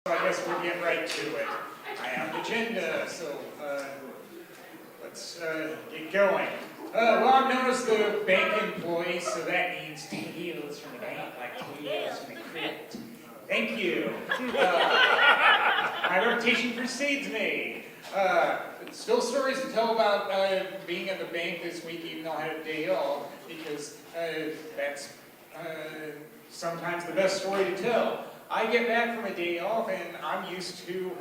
So I guess we'll get right to it. I have an agenda, so let's get going. Well, I'm known as the bank employee, so that means tales from the bank, like tales from the crypt. Thank you. My reputation precedes me. Still stories to tell about being at the bank this week, even though I had a day off, because that's sometimes the best story to tell. I get back from a day off and I'm used to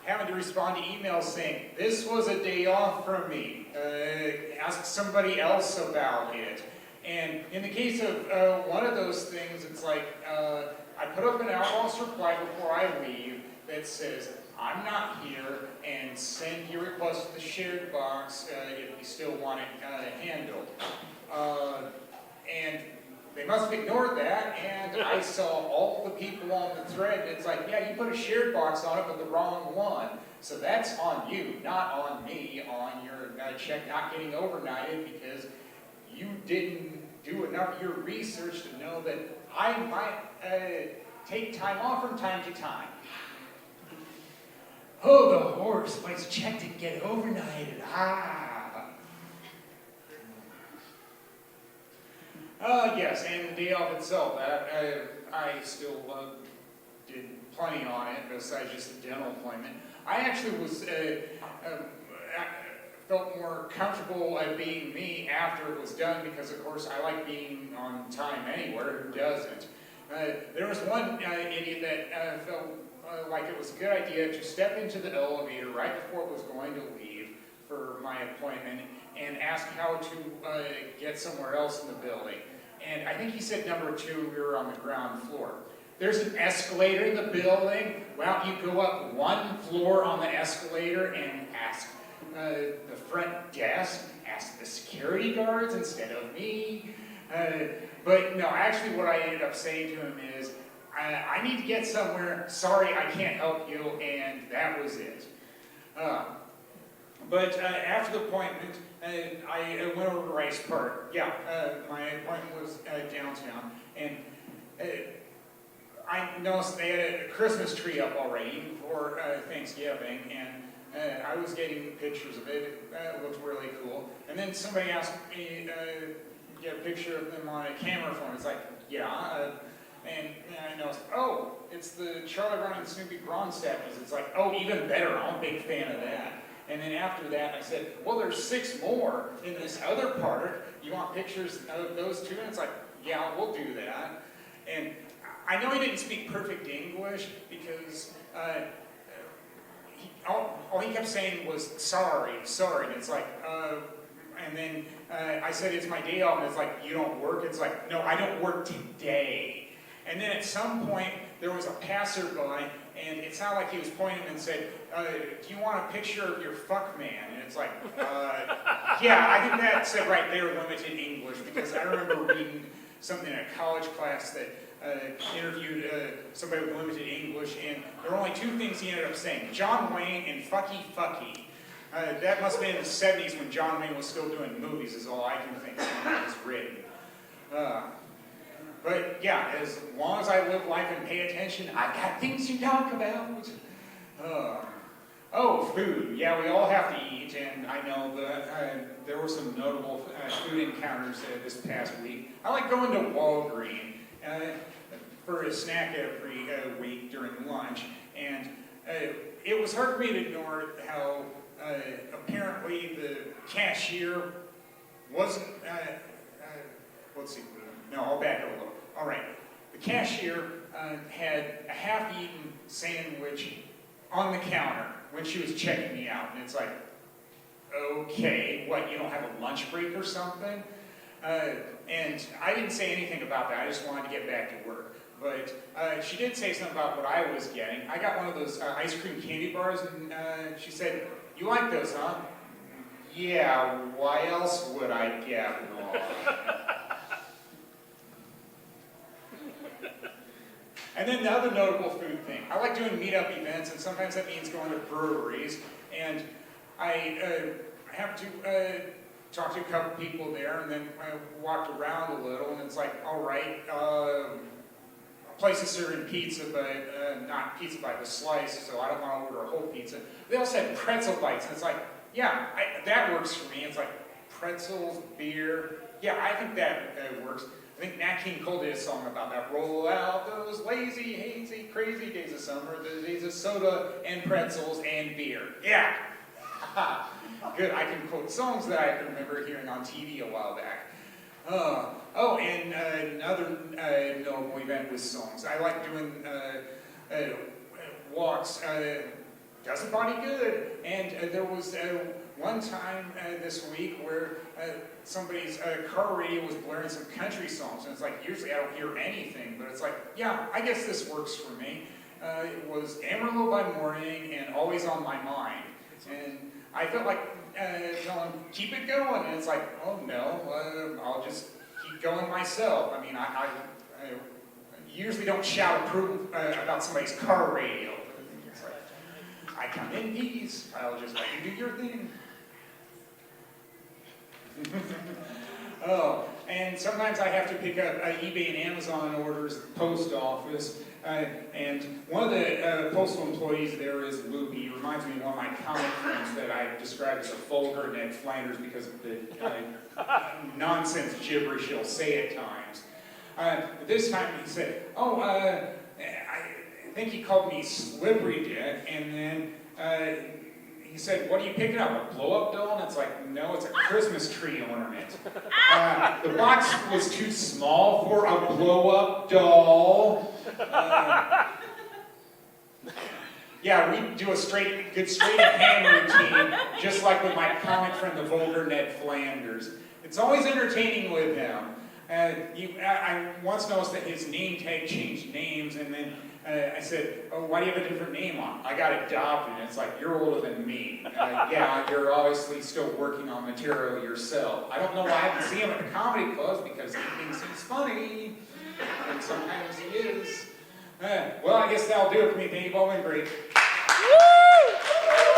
having to respond to emails saying, this was a day off from me, ask somebody else about it. And in the case of one of those things, it's like, I put up an outbox reply before I leave that says, I'm not here, and send your request to the shared box if you still want it handled. And they must have ignored that, and I saw all the people on the thread. It's like, yeah, you put a shared box on it, but the wrong one. So that's on you, not on me, on your check not getting overnighted because you didn't do enough of your research to know that I might take time off from time to time. Oh, the horse, my check didn't get overnighted. Yes, and the day off itself, I still did plenty on it besides just the dental appointment. I actually was felt more comfortable being me after it was done because, of course, I like being on time anywhere. Who doesn't? There was one idiot that felt like it was a good idea to step into the elevator right before it was going to leave for my appointment and ask how to get somewhere else in the building. And I think he said number 2, we were on the ground floor. There's an escalator in the building. Well, you go up one floor on the escalator and ask the front desk, ask the security guards instead of me. But no, actually what I ended up saying to him is, I need to get somewhere, sorry I can't help you, and that was it. But after the appointment, I went over to Rice Park. Yeah, my appointment was downtown, and I noticed they had a Christmas tree up already, even before Thanksgiving, and I was getting pictures of it. It looked really cool. And then somebody asked me to get a picture of them on a camera phone. It's like, yeah. And I noticed, oh, it's the Charlie Brown and Snoopy Grondstadt. It's like, oh, even better. I'm a big fan of that. And then after that, I said, well, there's 6 more in this other part. You want pictures of those 2? And it's like, yeah, we'll do that. And I know he didn't speak perfect English because all he kept saying was, sorry. And it's like, and then I said, it's my day off. And it's like, you don't work? It's like, no, I don't work today. And then at some point, there was a passerby, and it sounded like he was pointing and said, do you want a picture of your fuck man? And it's like, yeah, I think that said right there limited English, because I remember reading something in a college class that interviewed somebody with limited English, and there were only 2 things he ended up saying, John Wayne and fucky. That must have been in the 70s when John Wayne was still doing movies, is all I can think when that was written. But yeah, as long as I live life and pay attention, I've got things to talk about. Oh, food. Yeah, we all have to eat, and I know that there were some notable food encounters this past week. I like going to Walgreens for a snack every week during lunch, and it was hard for me to ignore how apparently the cashier wasn't, let's see, no, I'll back up a little. All right, the cashier had a half-eaten sandwich on the counter when she was checking me out. And it's like, okay, what, you don't have a lunch break or something? And I didn't say anything about that. I just wanted to get back to work. But she did say something about what I was getting. I got one of those ice cream candy bars, and she said, you like those, huh? Yeah, why else would I get one? And then the other notable food thing. I like doing meetup events, and sometimes that means going to breweries. And I have to talk to a couple people there, and then I walked around a little, and it's like, all right, places serving pizza, but not pizza by the slice, so I don't want to order a whole pizza. They also had pretzel bites, and it's like, yeah, that works for me. It's like pretzels, beer. Yeah, I think that works. I think Nat King Cole did a song about that. Roll out those lazy, hazy, crazy days of summer, the days of soda and pretzels and beer. Yeah. Good, I can quote songs that I can remember hearing on TV a while back. And another notable event with songs. I like doing walks. Does the body good. And there was one time this week where somebody's car radio was blaring some country songs. And it's like, usually I don't hear anything, but it's like, yeah, I guess this works for me. It was Amarillo by Morning and Always on My Mind. And I felt like telling them, keep it going. And it's like, oh no, I'll just keep going myself. I mean, I usually don't shout approval about somebody's car radio. It's like, I come in peace. I'll just let you do your thing. And sometimes I have to pick up eBay and Amazon orders at the post office. And one of the postal employees there is loopy. He reminds me of one of my comic friends that I described as a vulgar Ned Flanders because of the nonsense gibberish he'll say at times. But this time he said, I think he called me Slippery Dick, and then he said, what are you picking up, a blow-up doll? And it's like, no, it's a Christmas tree ornament. The box was too small for a blow-up doll. Yeah, we do a good straight hand routine, just like with my comic friend, the vulgar Ned Flanders. It's always entertaining with him. I once noticed that his name tag changed names, and then I said, oh, why do you have a different name on? I got adopted, and it's like, you're older than me. Yeah, you're obviously still working on material yourself. I don't know why I haven't seen him at the comedy clubs, because he thinks he's funny, and sometimes he is. Well, I guess that'll do it for me. Thank you all, been great.